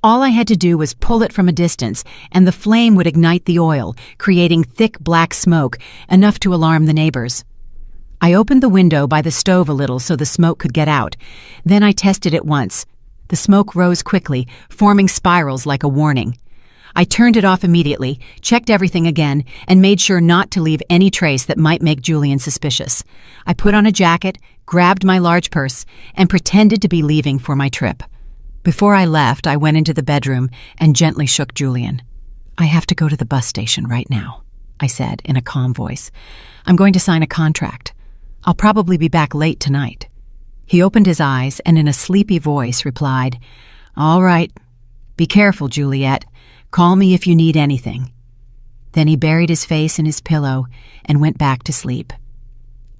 A: All I had to do was pull it from a distance, and the flame would ignite the oil, creating thick black smoke, enough to alarm the neighbors. I opened the window by the stove a little so the smoke could get out. Then I tested it once. The smoke rose quickly, forming spirals like a warning. I turned it off immediately, checked everything again, and made sure not to leave any trace that might make Julian suspicious. I put on a jacket, grabbed my large purse, and pretended to be leaving for my trip. Before I left, I went into the bedroom and gently shook Julian. "I have to go to the bus station right now," I said in a calm voice. "I'm going to sign a contract. I'll probably be back late tonight." He opened his eyes and in a sleepy voice replied, "All right. Be careful, Juliet. Call me if you need anything." Then he buried his face in his pillow and went back to sleep.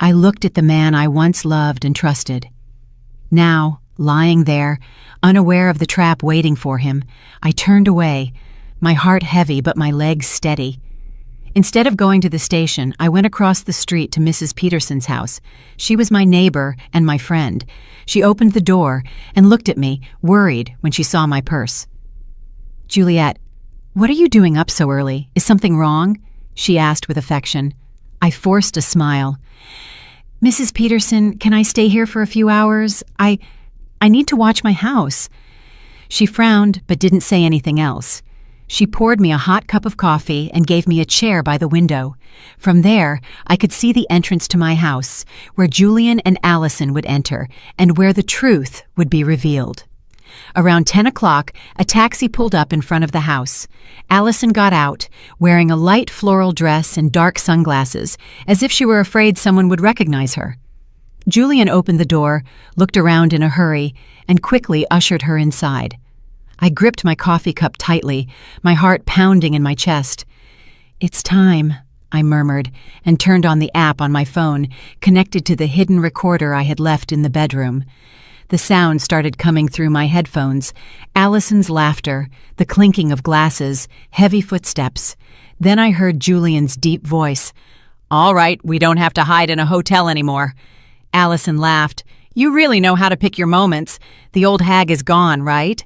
A: I looked at the man I once loved and trusted. Now, lying there, unaware of the trap waiting for him, I turned away, my heart heavy but my legs steady. Instead of going to the station, I went across the street to Mrs. Peterson's house. She was my neighbor and my friend. She opened the door and looked at me, worried, when she saw my purse. "Juliet, what are you doing up so early? Is something wrong?" she asked with affection. I forced a smile. "Mrs. Peterson, can I stay here for a few hours? I need to watch my house." She frowned but didn't say anything else. She poured me a hot cup of coffee and gave me a chair by the window. From there, I could see the entrance to my house, where Julian and Allison would enter, and where the truth would be revealed. Around 10 o'clock, a taxi pulled up in front of the house. Allison got out, wearing a light floral dress and dark sunglasses, as if she were afraid someone would recognize her. Julian opened the door, looked around in a hurry, and quickly ushered her inside. I gripped my coffee cup tightly, my heart pounding in my chest. "It's time," I murmured, and turned on the app on my phone, connected to the hidden recorder I had left in the bedroom. The sound started coming through my headphones. Allison's laughter, the clinking of glasses, heavy footsteps. Then I heard Julian's deep voice. "All right, we don't have to hide in a hotel anymore." Allison laughed. "You really know how to pick your moments. The old hag is gone, right?"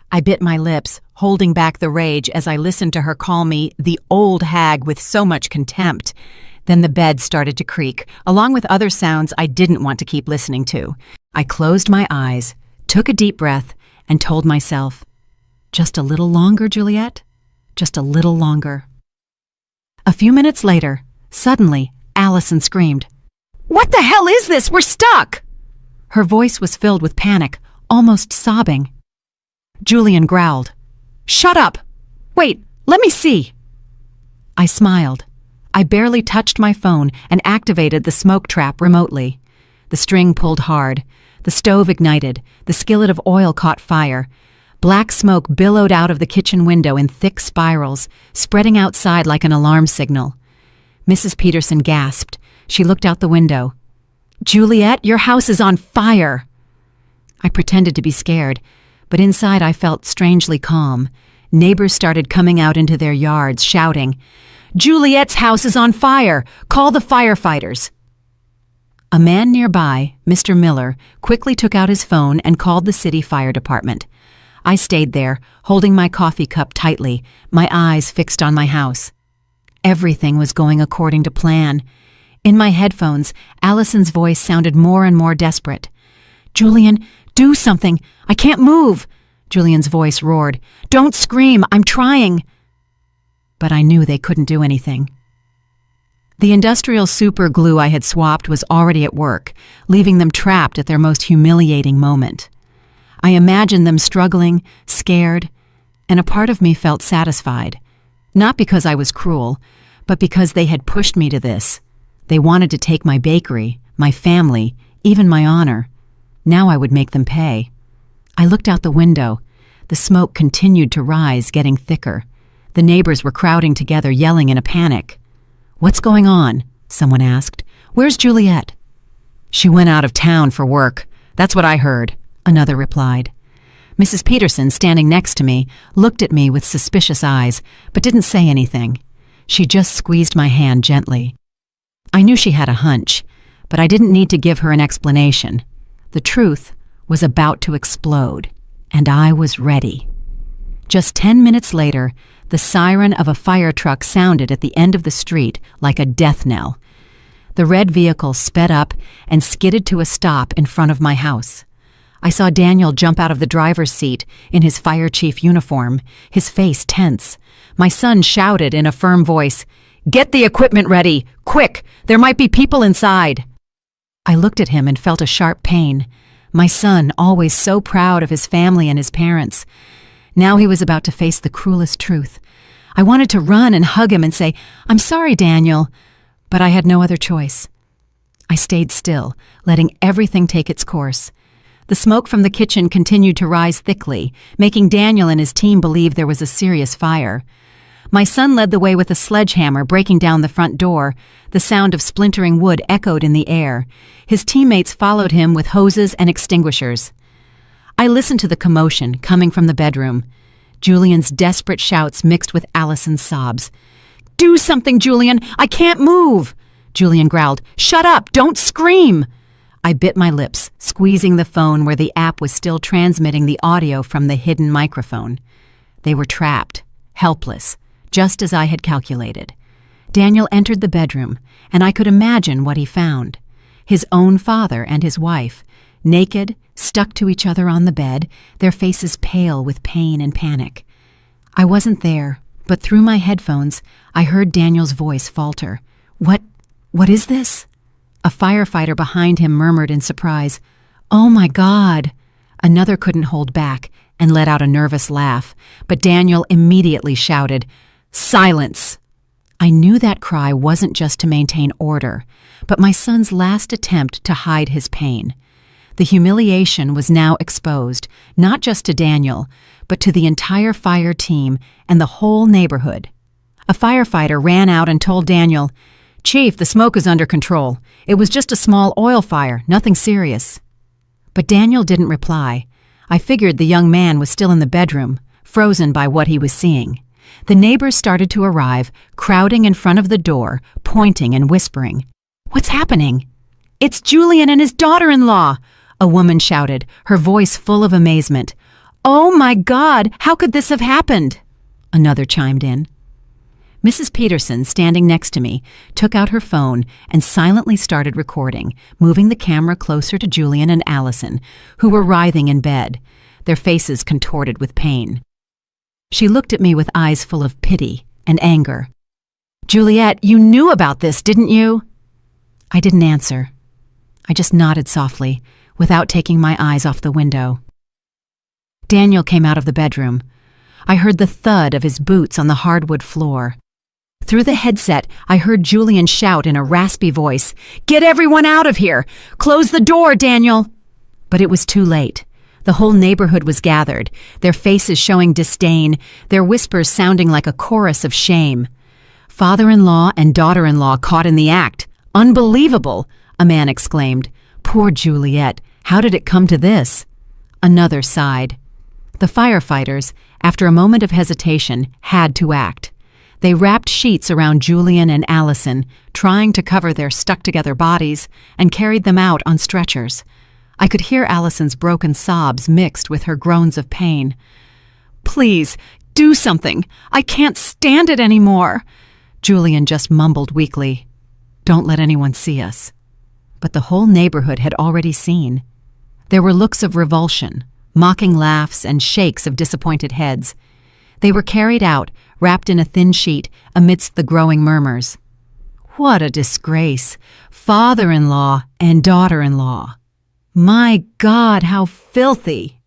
A: I bit my lips, holding back the rage as I listened to her call me the old hag with so much contempt. Then the bed started to creak, along with other sounds I didn't want to keep listening to. I closed my eyes, took a deep breath, and told myself, "Just a little longer, Juliet. Just a little longer." A few minutes later, suddenly, Allison screamed, "What the hell is this? We're stuck!" Her voice was filled with panic, almost sobbing. Julian growled, "Shut up! Wait, let me see!" I smiled. I barely touched my phone and activated the smoke trap remotely. The string pulled hard. The stove ignited. The skillet of oil caught fire. Black smoke billowed out of the kitchen window in thick spirals, spreading outside like an alarm signal. Mrs. Peterson gasped. She looked out the window. "Juliet, your house is on fire!" I pretended to be scared, but inside I felt strangely calm. Neighbors started coming out into their yards, shouting, "Juliet's house is on fire! Call the firefighters!" A man nearby, Mr. Miller, quickly took out his phone and called the city fire department. I stayed there, holding my coffee cup tightly, my eyes fixed on my house. Everything was going according to plan. In my headphones, Allison's voice sounded more and more desperate. "Julian, do something! I can't move!" Julian's voice roared. "Don't scream! I'm trying!" But I knew they couldn't do anything. The industrial super glue I had swapped was already at work, leaving them trapped at their most humiliating moment. I imagined them struggling, scared, and a part of me felt satisfied. Not because I was cruel, but because they had pushed me to this. They wanted to take my bakery, my family, even my honor. Now I would make them pay. I looked out the window. The smoke continued to rise, getting thicker. The neighbors were crowding together, yelling in a panic. "What's going on?" someone asked. "Where's Juliet?" "She went out of town for work. That's what I heard," another replied. Mrs. Peterson, standing next to me, looked at me with suspicious eyes, but didn't say anything. She just squeezed my hand gently. I knew she had a hunch, but I didn't need to give her an explanation. The truth was about to explode, and I was ready. Just 10 minutes later, the siren of a fire truck sounded at the end of the street like a death knell. The red vehicle sped up and skidded to a stop in front of my house. I saw Daniel jump out of the driver's seat in his fire chief uniform, his face tense. My son shouted in a firm voice, "Get the equipment ready! Quick! There might be people inside!" I looked at him and felt a sharp pain. My son, always so proud of his family and his parents. Now he was about to face the cruelest truth. I wanted to run and hug him and say, "I'm sorry, Daniel," but I had no other choice. I stayed still, letting everything take its course. The smoke from the kitchen continued to rise thickly, making Daniel and his team believe there was a serious fire. My son led the way with a sledgehammer, breaking down the front door. The sound of splintering wood echoed in the air. His teammates followed him with hoses and extinguishers. I listened to the commotion coming from the bedroom. Julian's desperate shouts mixed with Allison's sobs. Do something, Julian! I can't move! Julian growled. Shut up! Don't scream! I bit my lips, squeezing the phone where the app was still transmitting the audio from the hidden microphone. They were trapped, helpless, just as I had calculated. Daniel entered the bedroom, and I could imagine what he found. His own father and his wife, naked, stuck to each other on the bed, their faces pale with pain and panic. I wasn't there, but through my headphones, I heard Daniel's voice falter. What is this? A firefighter behind him murmured in surprise, "Oh my God!" Another couldn't hold back and let out a nervous laugh, but Daniel immediately shouted, "Silence!" I knew that cry wasn't just to maintain order, but my son's last attempt to hide his pain. The humiliation was now exposed, not just to Daniel, but to the entire fire team and the whole neighborhood. A firefighter ran out and told Daniel, "Chief, the smoke is under control. It was just a small oil fire, nothing serious." But Daniel didn't reply. I figured the young man was still in the bedroom, frozen by what he was seeing. The neighbors started to arrive, crowding in front of the door, pointing and whispering. "What's happening?" "It's Julian and his daughter-in-law!" a woman shouted, her voice full of amazement. "Oh my God, how could this have happened?" Another chimed in. Mrs. Peterson, standing next to me, took out her phone and silently started recording, moving the camera closer to Julian and Allison, who were writhing in bed, their faces contorted with pain. She looked at me with eyes full of pity and anger. "Juliet, you knew about this, didn't you?" I didn't answer. I just nodded softly, without taking my eyes off the window. Daniel came out of the bedroom. I heard the thud of his boots on the hardwood floor. Through the headset, I heard Julian shout in a raspy voice, "Get everyone out of here! Close the door, Daniel!" But it was too late. The whole neighborhood was gathered, their faces showing disdain, their whispers sounding like a chorus of shame. "Father-in-law and daughter-in-law caught in the act. Unbelievable!" a man exclaimed. "Poor Juliet, how did it come to this?" Another sighed. The firefighters, after a moment of hesitation, had to act. They wrapped sheets around Julian and Allison, trying to cover their stuck-together bodies, and carried them out on stretchers. I could hear Allison's broken sobs mixed with her groans of pain. "Please, do something! I can't stand it anymore!" Julian just mumbled weakly. "Don't let anyone see us." But the whole neighborhood had already seen. There were looks of revulsion, mocking laughs, and shakes of disappointed heads. They were carried out, wrapped in a thin sheet, amidst the growing murmurs. What a disgrace! Father-in-law and daughter-in-law. My God, how filthy!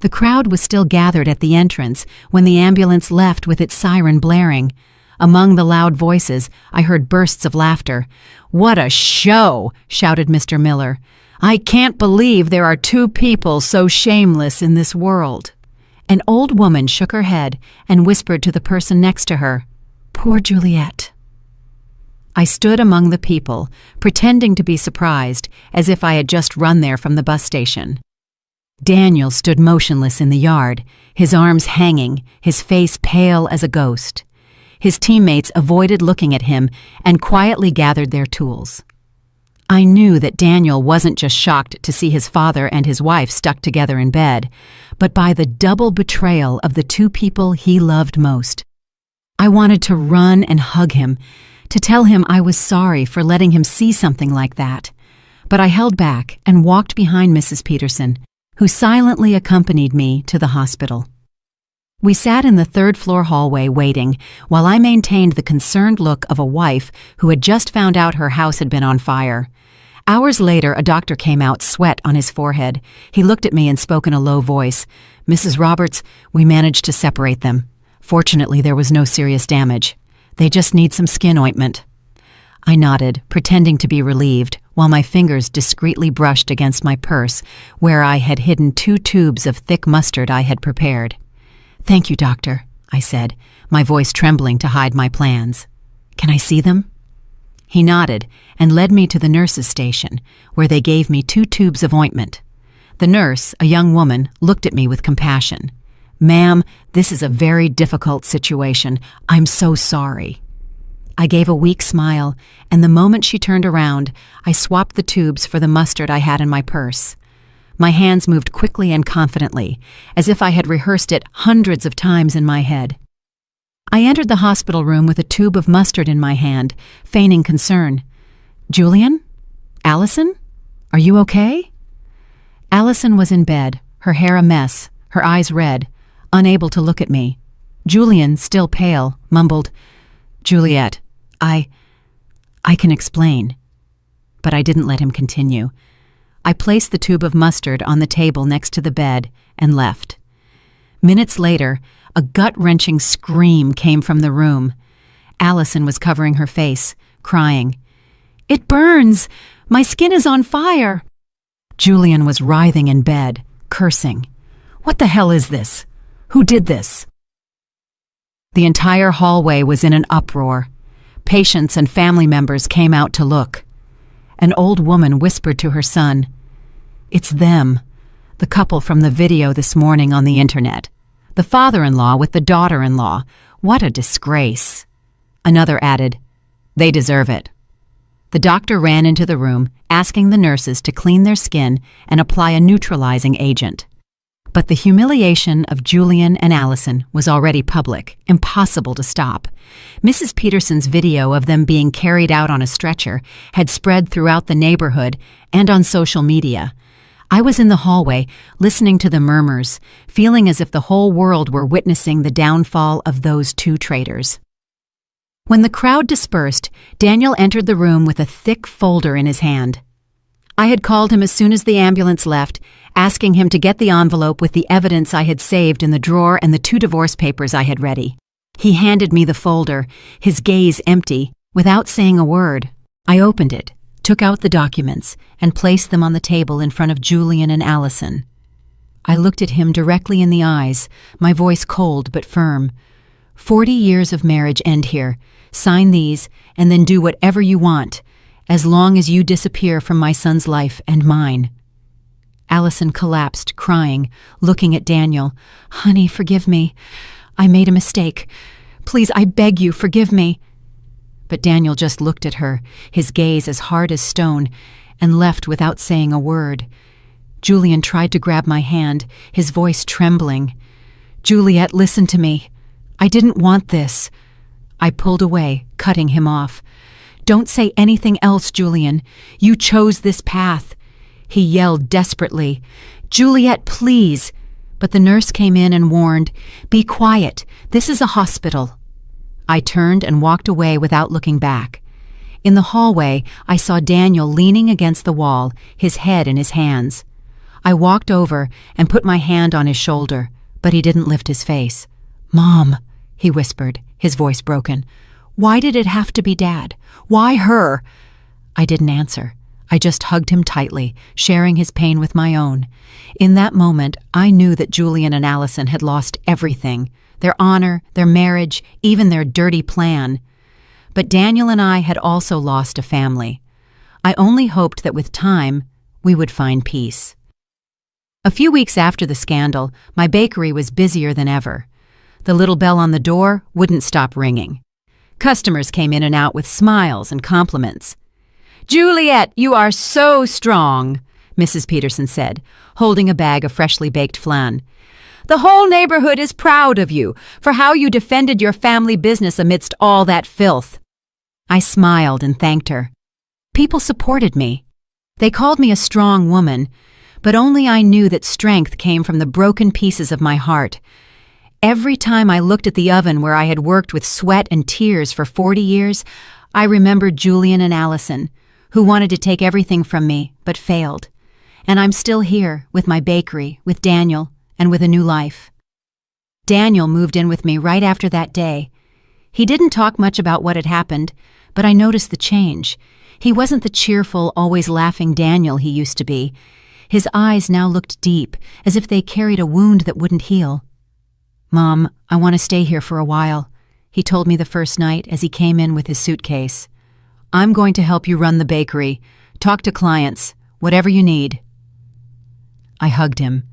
A: The crowd was still gathered at the entrance when the ambulance left with its siren blaring. Among the loud voices, I heard bursts of laughter. "What a show!" shouted Mr. Miller. "I can't believe there are two people so shameless in this world." An old woman shook her head and whispered to the person next to her, "Poor Juliet." I stood among the people, pretending to be surprised, as if I had just run there from the bus station. Daniel stood motionless in the yard, his arms hanging, his face pale as a ghost. His teammates avoided looking at him and quietly gathered their tools. I knew that Daniel wasn't just shocked to see his father and his wife stuck together in bed, but by the double betrayal of the two people he loved most. I wanted to run and hug him, to tell him I was sorry for letting him see something like that. But I held back and walked behind Mrs. Peterson, who silently accompanied me to the hospital. We sat in the third-floor hallway waiting, while I maintained the concerned look of a wife who had just found out her house had been on fire. Hours later, a doctor came out, sweat on his forehead. He looked at me and spoke in a low voice. "Mrs. Roberts, we managed to separate them. Fortunately, there was no serious damage. They just need some skin ointment." I nodded, pretending to be relieved, while my fingers discreetly brushed against my purse, where I had hidden 2 tubes of thick mustard I had prepared. "Thank you, doctor," I said, my voice trembling to hide my plans. "Can I see them?" He nodded and led me to the nurse's station, where they gave me 2 tubes of ointment. The nurse, a young woman, looked at me with compassion. "Ma'am, this is a very difficult situation. I'm so sorry." I gave a weak smile, and the moment she turned around, I swapped the tubes for the mustard I had in my purse. My hands moved quickly and confidently, as if I had rehearsed it hundreds of times in my head. I entered the hospital room with a tube of mustard in my hand, feigning concern. "Julian? Allison? Are you okay?" Allison was in bed, her hair a mess, her eyes red, unable to look at me. Julian, still pale, mumbled, "Juliet, I can explain." But I didn't let him continue. I placed the tube of mustard on the table next to the bed and left. Minutes later, a gut-wrenching scream came from the room. Allison was covering her face, crying, "It burns! My skin is on fire!" Julian was writhing in bed, cursing. "What the hell is this? Who did this?" The entire hallway was in an uproar. Patients and family members came out to look. An old woman whispered to her son, "It's them, the couple from the video this morning on the internet. The father-in-law with the daughter-in-law. What a disgrace." Another added, "They deserve it." The doctor ran into the room, asking the nurses to clean their skin and apply a neutralizing agent. But the humiliation of Julian and Allison was already public, impossible to stop. Mrs. Peterson's video of them being carried out on a stretcher had spread throughout the neighborhood and on social media. I was in the hallway, listening to the murmurs, feeling as if the whole world were witnessing the downfall of those two traitors. When the crowd dispersed, Daniel entered the room with a thick folder in his hand. I had called him as soon as the ambulance left, asking him to get the envelope with the evidence I had saved in the drawer and the 2 divorce papers I had ready. He handed me the folder, his gaze empty, without saying a word. I opened it, took out the documents, and placed them on the table in front of Julian and Allison. I looked at him directly in the eyes, my voice cold but firm. 40 years of marriage end here. Sign these, and then do whatever you want, as long as you disappear from my son's life and mine. Allison collapsed, crying, looking at Daniel. "Honey, forgive me. I made a mistake. Please, I beg you, forgive me." But Daniel just looked at her, his gaze as hard as stone, and left without saying a word. Julian tried to grab my hand, his voice trembling. "Juliet, listen to me. I didn't want this." I pulled away, cutting him off. "Don't say anything else, Julian. You chose this path." He yelled desperately, "Juliet, please." But the nurse came in and warned, "Be quiet. This is a hospital." I turned and walked away without looking back. In the hallway, I saw Daniel leaning against the wall, his head in his hands. I walked over and put my hand on his shoulder, but he didn't lift his face. "Mom," he whispered, his voice broken. "Why did it have to be Dad? Why her?" I didn't answer. I just hugged him tightly, sharing his pain with my own. In that moment, I knew that Julian and Allison had lost everything, their honor, their marriage, even their dirty plan. But Daniel and I had also lost a family. I only hoped that with time, we would find peace. A few weeks after the scandal, my bakery was busier than ever. The little bell on the door wouldn't stop ringing. Customers came in and out with smiles and compliments. "Juliet, you are so strong," Mrs. Peterson said, holding a bag of freshly baked flan. "The whole neighborhood is proud of you for how you defended your family business amidst all that filth." I smiled and thanked her. People supported me. They called me a strong woman, but only I knew that strength came from the broken pieces of my heart. Every time I looked at the oven where I had worked with sweat and tears for 40 years, I remembered Julian and Allison, who wanted to take everything from me, but failed. And I'm still here, with my bakery, with Daniel, and with a new life. Daniel moved in with me right after that day. He didn't talk much about what had happened, but I noticed the change. He wasn't the cheerful, always laughing Daniel he used to be. His eyes now looked deep, as if they carried a wound that wouldn't heal. "Mom, I want to stay here for a while," he told me the first night as he came in with his suitcase. "I'm going to help you run the bakery, talk to clients, whatever you need." I hugged him.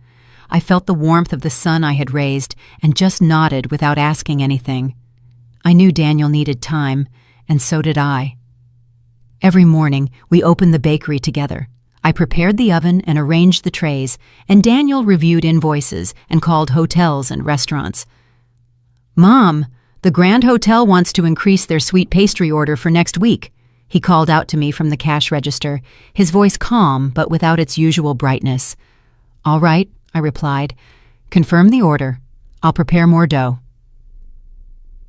A: I felt the warmth of the son I had raised and just nodded without asking anything. I knew Daniel needed time, and so did I. Every morning, we opened the bakery together. I prepared the oven and arranged the trays, and Daniel reviewed invoices and called hotels and restaurants. "Mom, the Grand Hotel wants to increase their sweet pastry order for next week," he called out to me from the cash register, his voice calm but without its usual brightness. "All right," I replied. "Confirm the order. I'll prepare more dough."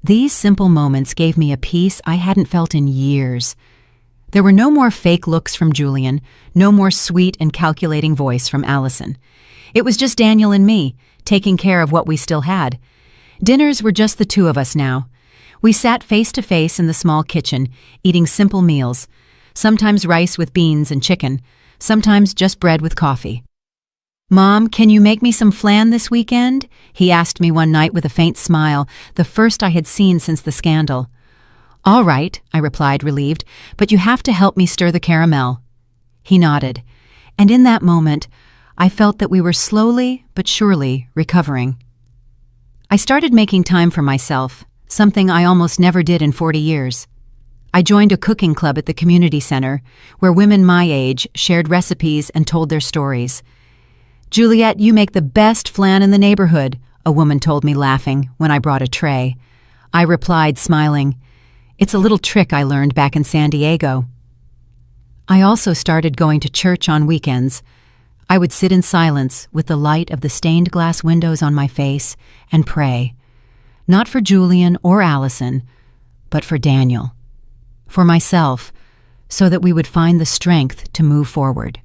A: These simple moments gave me a peace I hadn't felt in years. There were no more fake looks from Julian, no more sweet and calculating voice from Allison. It was just Daniel and me, taking care of what we still had. Dinners were just the two of us now. We sat face to face in the small kitchen, eating simple meals, sometimes rice with beans and chicken, sometimes just bread with coffee. "Mom, can you make me some flan this weekend?" he asked me one night with a faint smile, the first I had seen since the scandal. "All right," I replied, relieved, "but you have to help me stir the caramel." He nodded, and in that moment, I felt that we were slowly but surely recovering. I started making time for myself, something I almost never did in 40 years. I joined a cooking club at the community center, where women my age shared recipes and told their stories. "Juliet, you make the best flan in the neighborhood," a woman told me, laughing, when I brought a tray. I replied, smiling, "It's a little trick I learned back in San Diego." I also started going to church on weekends. I would sit in silence with the light of the stained glass windows on my face and pray, not for Julian or Allison, but for Daniel, for myself, so that we would find the strength to move forward.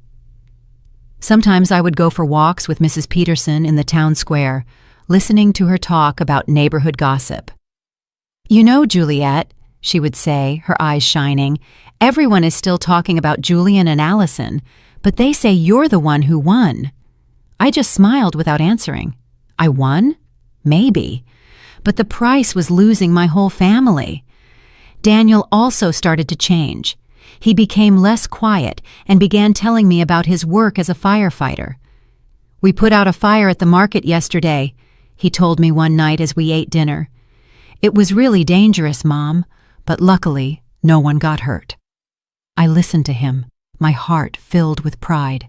A: Sometimes I would go for walks with Mrs. Peterson in the town square, listening to her talk about neighborhood gossip. "You know, Juliet," she would say, her eyes shining, "everyone is still talking about Julian and Allison, but they say you're the one who won." I just smiled without answering. I won? Maybe. But the price was losing my whole family. Daniel also started to change. He became less quiet and began telling me about his work as a firefighter. "We put out a fire at the market yesterday," he told me one night as we ate dinner. "It was really dangerous, Mom, but luckily no one got hurt." I listened to him, my heart filled with pride.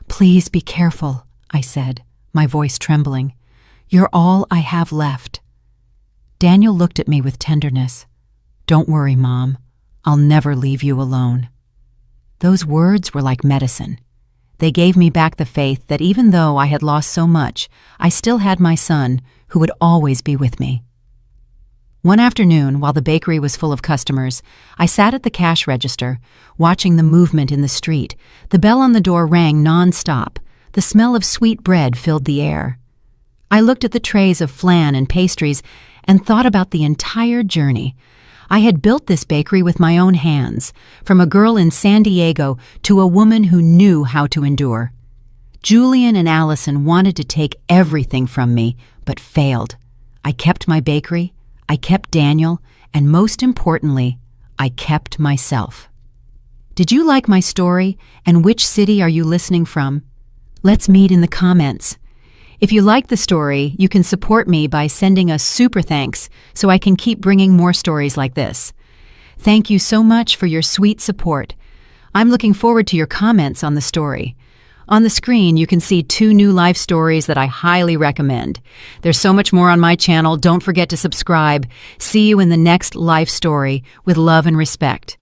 A: "Please be careful," I said, my voice trembling. "You're all I have left." Daniel looked at me with tenderness. "Don't worry, Mom. I'll never leave you alone." Those words were like medicine. They gave me back the faith that even though I had lost so much, I still had my son, who would always be with me. One afternoon, while the bakery was full of customers, I sat at the cash register, watching the movement in the street. The bell on the door rang non-stop. The smell of sweet bread filled the air. I looked at the trays of flan and pastries and thought about the entire journey. I had built this bakery with my own hands, from a girl in San Diego to a woman who knew how to endure. Julian and Allison wanted to take everything from me, but failed. I kept my bakery, I kept Daniel, and most importantly, I kept myself. Did you like my story, and which city are you listening from? Let's meet in the comments. If you like the story, you can support me by sending a super thanks so I can keep bringing more stories like this. Thank you so much for your sweet support. I'm looking forward to your comments on the story. On the screen, you can see 2 new life stories that I highly recommend. There's so much more on my channel. Don't forget to subscribe. See you in the next life story with love and respect.